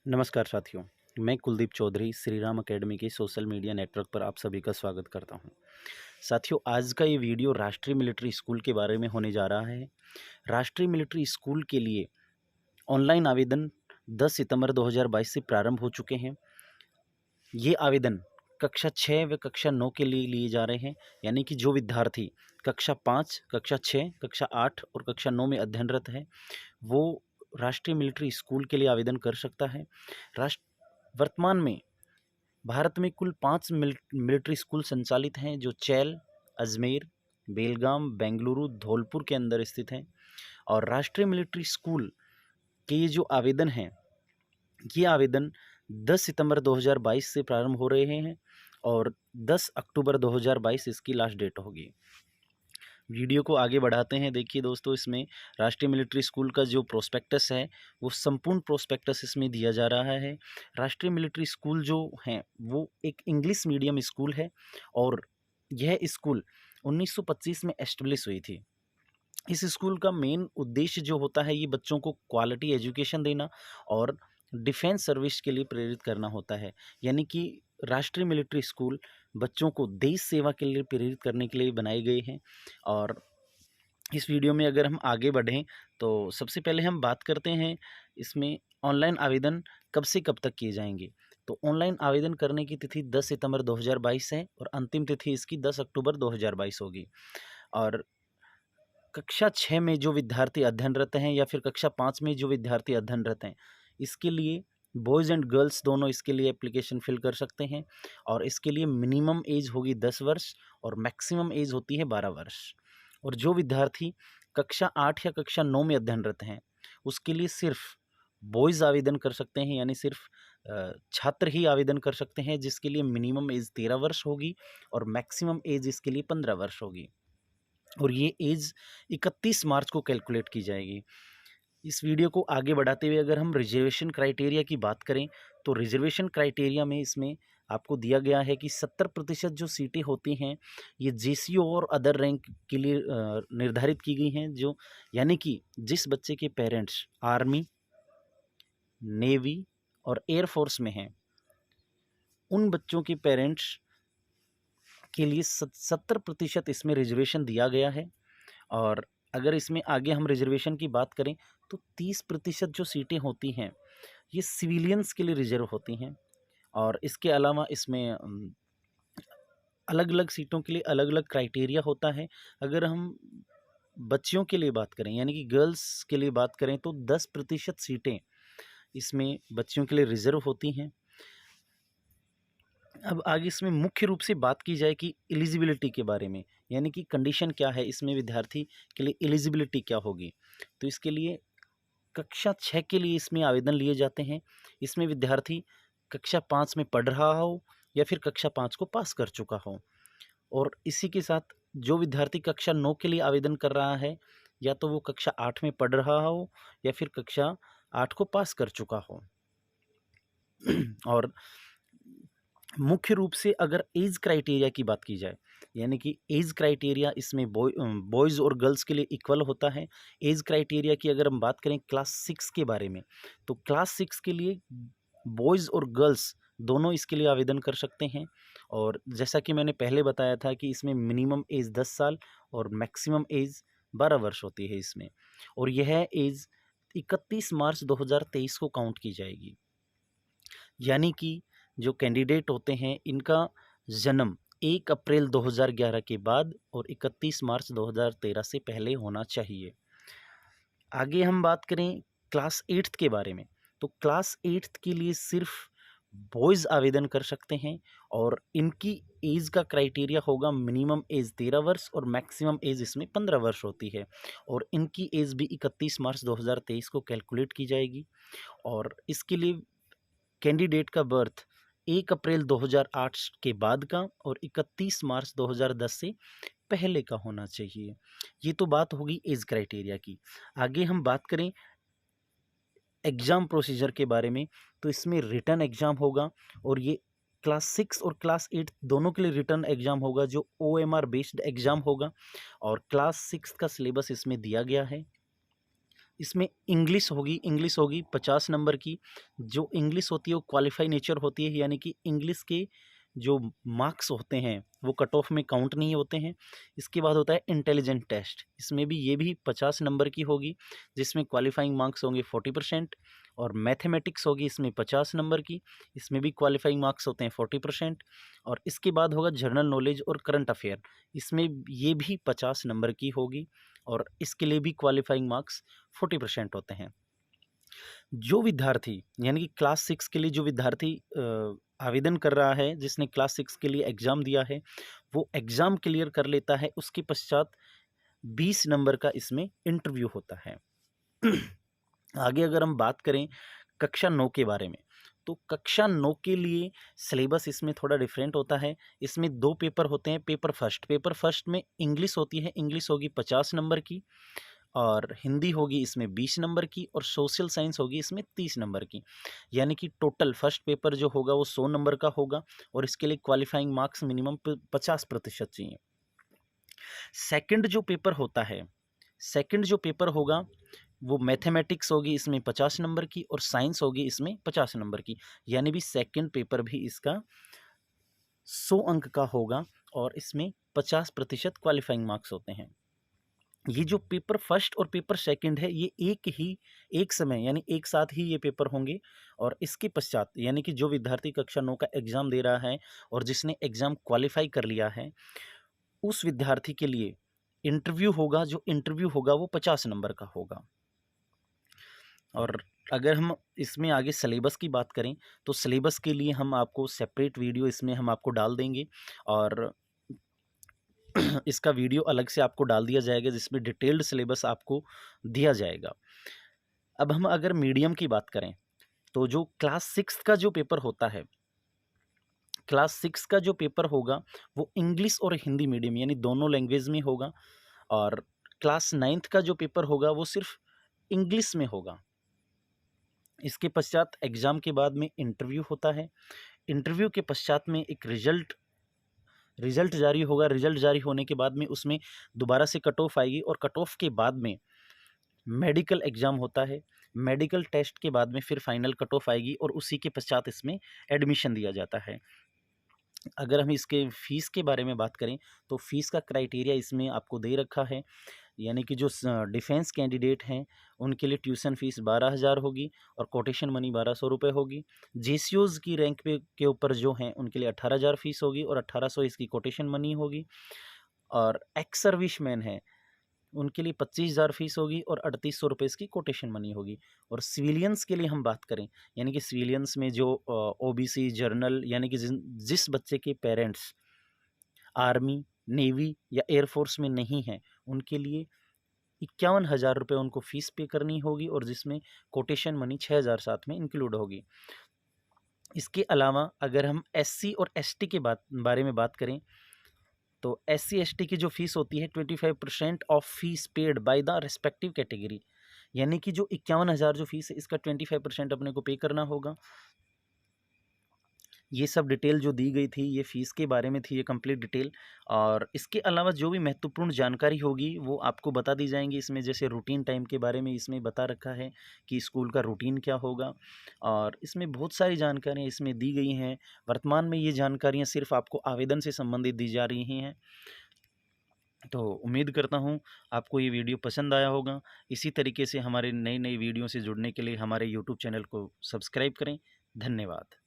नमस्कार साथियों, मैं कुलदीप चौधरी श्री राम अकेडमी के सोशल मीडिया नेटवर्क पर आप सभी का स्वागत करता हूं। साथियों, आज का ये वीडियो राष्ट्रीय मिलिट्री स्कूल के बारे में होने जा रहा है। राष्ट्रीय मिलिट्री स्कूल के लिए ऑनलाइन आवेदन 10 सितंबर 2022 से प्रारंभ हो चुके हैं। ये आवेदन कक्षा 6 व कक्षा 9 के लिए जा रहे हैं, यानी कि जो विद्यार्थी कक्षा 5, कक्षा 6, कक्षा 8 और कक्षा 9 में अध्ययनरत है, वो राष्ट्रीय मिलिट्री स्कूल के लिए आवेदन कर सकता है। वर्तमान में भारत में कुल 5 मिलिट्री स्कूल संचालित हैं, जो चैल, अजमेर, बेलगाम, बेंगलुरु, धौलपुर के अंदर स्थित हैं। और राष्ट्रीय मिलिट्री स्कूल के ये जो आवेदन हैं, ये आवेदन 10 सितंबर 2022 से प्रारंभ हो रहे हैं और 10 अक्टूबर 2022 इसकी लास्ट डेट होगी। वीडियो को आगे बढ़ाते हैं। देखिए दोस्तों, इसमें राष्ट्रीय मिलिट्री स्कूल का जो प्रोस्पेक्टस है, वो संपूर्ण प्रोस्पेक्टस इसमें दिया जा रहा है। राष्ट्रीय मिलिट्री स्कूल जो है, वो एक इंग्लिश मीडियम स्कूल है और यह स्कूल 1925 में एस्टेब्लिश हुई थी। इस स्कूल का मेन उद्देश्य जो होता है, ये बच्चों को क्वालिटी एजुकेशन देना और डिफेंस सर्विस के लिए प्रेरित करना होता है। यानी कि राष्ट्रीय मिलिट्री स्कूल बच्चों को देश सेवा के लिए प्रेरित करने के लिए बनाए गए हैं। और इस वीडियो में अगर हम आगे बढ़ें तो सबसे पहले हम बात करते हैं इसमें ऑनलाइन आवेदन कब से कब तक किए जाएंगे। तो ऑनलाइन आवेदन करने की तिथि 10 सितंबर 2022 है और अंतिम तिथि इसकी 10 अक्टूबर 2022 होगी। और कक्षा 6 में जो विद्यार्थी अध्ययनरत हैं या फिर कक्षा 5 में जो विद्यार्थी अध्ययनरत हैं, इसके लिए बॉयज़ एंड गर्ल्स दोनों इसके लिए एप्लीकेशन फिल कर सकते हैं। और इसके लिए मिनिमम एज होगी 10 वर्ष और मैक्सिमम एज होती है 12 वर्ष। और जो विद्यार्थी कक्षा 8 या कक्षा 9 में अध्ययनरत हैं, उसके लिए सिर्फ बॉयज़ आवेदन कर सकते हैं, यानी सिर्फ छात्र ही आवेदन कर सकते हैं, जिसके लिए मिनिमम एज 13 वर्ष होगी और मैक्सिमम एज इसके लिए 15 वर्ष होगी। और ये एज 31 मार्च को कैलकुलेट की जाएगी। इस वीडियो को आगे बढ़ाते हुए अगर हम रिजर्वेशन क्राइटेरिया की बात करें, तो रिजर्वेशन क्राइटेरिया में इसमें आपको दिया गया है कि 70% जो सीटें होती हैं, ये जेसीओ और अदर रैंक के लिए निर्धारित की गई हैं, जो यानी कि जिस बच्चे के पेरेंट्स आर्मी, नेवी और एयरफोर्स में हैं, उन बच्चों के पेरेंट्स के लिए 70% इसमें रिजर्वेशन दिया गया है। और अगर इसमें आगे हम रिजर्वेशन की बात करें तो 30% जो सीटें होती हैं, ये सिविलियंस के लिए रिजर्व होती हैं। और इसके अलावा इसमें अलग अलग सीटों के लिए अलग अलग क्राइटेरिया होता है। अगर हम बच्चियों के लिए बात करें, यानी कि गर्ल्स के लिए बात करें, तो 10% सीटें इसमें बच्चियों के लिए रिजर्व होती हैं। अब आगे इसमें मुख्य रूप से बात की जाए कि एलिजिबिलिटी के बारे में, यानी कि कंडीशन क्या है, इसमें विद्यार्थी के लिए एलिजिबिलिटी क्या होगी। तो इसके लिए कक्षा 6 के लिए इसमें आवेदन लिए जाते हैं। इसमें विद्यार्थी कक्षा 5 में पढ़ रहा हो या फिर कक्षा 5 को पास कर चुका हो। और इसी के साथ जो विद्यार्थी कक्षा 9 के लिए आवेदन कर रहा है, या तो वो कक्षा 8 में पढ़ रहा हो या फिर कक्षा 8 को पास कर चुका हो। और मुख्य रूप से अगर एज क्राइटेरिया की बात की जाए, यानी कि एज क्राइटेरिया इसमें बॉयज़ और गर्ल्स के लिए इक्वल होता है। एज क्राइटेरिया की अगर हम बात करें क्लास 6 के बारे में, तो क्लास 6 के लिए बॉयज़ और गर्ल्स दोनों इसके लिए आवेदन कर सकते हैं। और जैसा कि मैंने पहले बताया था कि इसमें मिनिमम एज 10 साल और मैक्सिमम एज 12 वर्ष होती है इसमें। और यह एज 31 मार्च 2023 को काउंट की जाएगी। यानी कि जो कैंडिडेट होते हैं, इनका जन्म 1 अप्रैल 2011 के बाद और 31 मार्च 2013 से पहले होना चाहिए। आगे हम बात करें क्लास 8th के बारे में, तो क्लास 8th के लिए सिर्फ बॉयज़ आवेदन कर सकते हैं। और इनकी एज का क्राइटेरिया होगा मिनिमम एज 13 वर्ष और मैक्सिमम एज इसमें 15 वर्ष होती है। और इनकी एज भी 31 मार्च 2023 को कैलकुलेट की जाएगी। और इसके लिए कैंडिडेट का बर्थ 1 अप्रैल 2008 के बाद का और 31 मार्च 2010 से पहले का होना चाहिए। ये तो बात होगी एज क्राइटेरिया की। आगे हम बात करें एग्ज़ाम प्रोसीजर के बारे में, तो इसमें रिटन एग्ज़ाम होगा और ये क्लास 6 और क्लास 8 दोनों के लिए रिटन एग्ज़ाम होगा, जो OMR बेस्ड एग्ज़ाम होगा। और क्लास 6 का सिलेबस इसमें दिया गया है। इसमें इंग्लिश होगी 50 नंबर की। जो इंग्लिश होती है वो क्वालिफाई नेचर होती है, यानी कि इंग्लिश के जो मार्क्स होते हैं वो कट ऑफ में काउंट नहीं होते हैं। इसके बाद होता है इंटेलिजेंट टेस्ट, इसमें भी ये भी 50 नंबर की होगी, जिसमें क्वालिफाइंग मार्क्स होंगे 40%। और मैथमेटिक्स होगी इसमें 50 नंबर की, इसमें भी क्वालिफाइंग मार्क्स होते हैं 40%। और इसके बाद होगा जनरल नॉलेज और करंट अफेयर, इसमें ये भी 50 नंबर की होगी और इसके लिए भी क्वालिफाइंग मार्क्स 40% होते हैं। जो विद्यार्थी यानी कि क्लास 6 के लिए जो विद्यार्थी आवेदन कर रहा है, जिसने क्लास 6 के लिए एग्ज़ाम दिया है, वो एग्ज़ाम क्लियर कर लेता है, उसके पश्चात 20 नंबर का इसमें इंटरव्यू होता है। आगे अगर हम बात करें कक्षा 9 के बारे में, तो कक्षा 9 के लिए सिलेबस इसमें थोड़ा डिफरेंट होता है। इसमें 2 पेपर होते हैं। पेपर फर्स्ट में इंग्लिश होती है, इंग्लिश होगी 50 नंबर की, और हिंदी होगी इसमें 20 नंबर की, और सोशल साइंस होगी इसमें 30 नंबर की। यानी कि टोटल फर्स्ट पेपर जो होगा वो 100 नंबर का होगा, और इसके लिए क्वालिफाइंग मार्क्स मिनिमम 50% चाहिए। सेकंड जो पेपर होगा वो मैथमेटिक्स होगी इसमें 50 नंबर की, और साइंस होगी इसमें 50 नंबर की। यानी भी सेकंड पेपर भी इसका 100 अंक का होगा, और इसमें 50% क्वालिफाइंग मार्क्स होते हैं। ये जो पेपर फर्स्ट और पेपर सेकंड है, ये एक समय यानी एक साथ ही ये पेपर होंगे। और इसके पश्चात यानी कि जो विद्यार्थी कक्षा 9 का एग्ज़ाम दे रहा है और जिसने एग्ज़ाम क्वालिफाई कर लिया है, उस विद्यार्थी के लिए इंटरव्यू होगा। जो इंटरव्यू होगा वो 50 नंबर का होगा। और अगर हम इसमें आगे सिलेबस की बात करें, तो सिलेबस के लिए हम आपको सेपरेट वीडियो इसमें हम आपको डाल देंगे, और इसका वीडियो अलग से आपको डाल दिया जाएगा, जिसमें डिटेल्ड सिलेबस आपको दिया जाएगा। अब हम अगर मीडियम की बात करें, तो जो क्लास 6 का जो पेपर होता है, क्लास 6 का जो पेपर होगा वो इंग्लिश और हिंदी मीडियम यानी दोनों लैंग्वेज में होगा। और क्लास 9th का जो पेपर होगा वो सिर्फ इंग्लिश में होगा। इसके पश्चात एग्ज़ाम के बाद में इंटरव्यू होता है। इंटरव्यू के पश्चात में एक रिज़ल्ट जारी होगा। रिज़ल्ट जारी होने के बाद में उसमें दोबारा से कट ऑफ आएगी, और कट ऑफ के बाद में मेडिकल एग्ज़ाम होता है। मेडिकल टेस्ट के बाद में फिर फाइनल कट ऑफ आएगी, और उसी के पश्चात इसमें एडमिशन दिया जाता है। अगर हम इसके फ़ीस के बारे में बात करें, तो फ़ीस का क्राइटेरिया इसमें आपको दे रखा है। यानी कि जो डिफेंस कैंडिडेट हैं उनके लिए ट्यूशन फ़ीस 12,000 होगी, और कोटेशन मनी 1200 रुपये होगी। जेसीओज़ की रैंक पे के ऊपर जो हैं उनके लिए 18,000 फ़ीस होगी, और 1800 इसकी कोटेशन मनी होगी। और एक्स सर्विसमैन हैं उनके लिए 25,000 फ़ीस होगी, और 3800 रुपये इसकी कोटेशन मनी होगी। और सिविलियंस के लिए हम बात करें, यानी कि सिविलियंस में जो ओबीसी जर्नल यानी कि जिस बच्चे के पेरेंट्स आर्मी, नेवी या एयरफोर्स में नहीं हैं, उनके लिए 51,000 रुपये उनको फ़ीस पे करनी होगी, और जिसमें कोटेशन मनी 6,000 साथ में इंक्लूड होगी। इसके अलावा अगर हम एससी और एसटी के बारे में बात करें, तो एससी एसटी की जो फ़ीस होती है 25% of fees paid by the respective category. यानी कि जो 51,000 जो फ़ीस है इसका 25% अपने को पे करना होगा। ये सब डिटेल जो दी गई थी ये फ़ीस के बारे में थी, ये कंप्लीट डिटेल। और इसके अलावा जो भी महत्वपूर्ण जानकारी होगी वो आपको बता दी जाएंगी इसमें। जैसे रूटीन टाइम के बारे में इसमें बता रखा है कि स्कूल का रूटीन क्या होगा, और इसमें बहुत सारी जानकारियाँ इसमें दी गई हैं। वर्तमान में ये जानकारियाँ सिर्फ आपको आवेदन से संबंधित दी जा रही हैं। तो उम्मीद करता हूँ आपको ये वीडियो पसंद आया होगा। इसी तरीके से हमारे नई वीडियो से जुड़ने के लिए हमारे यूट्यूब चैनल को सब्सक्राइब करें। धन्यवाद।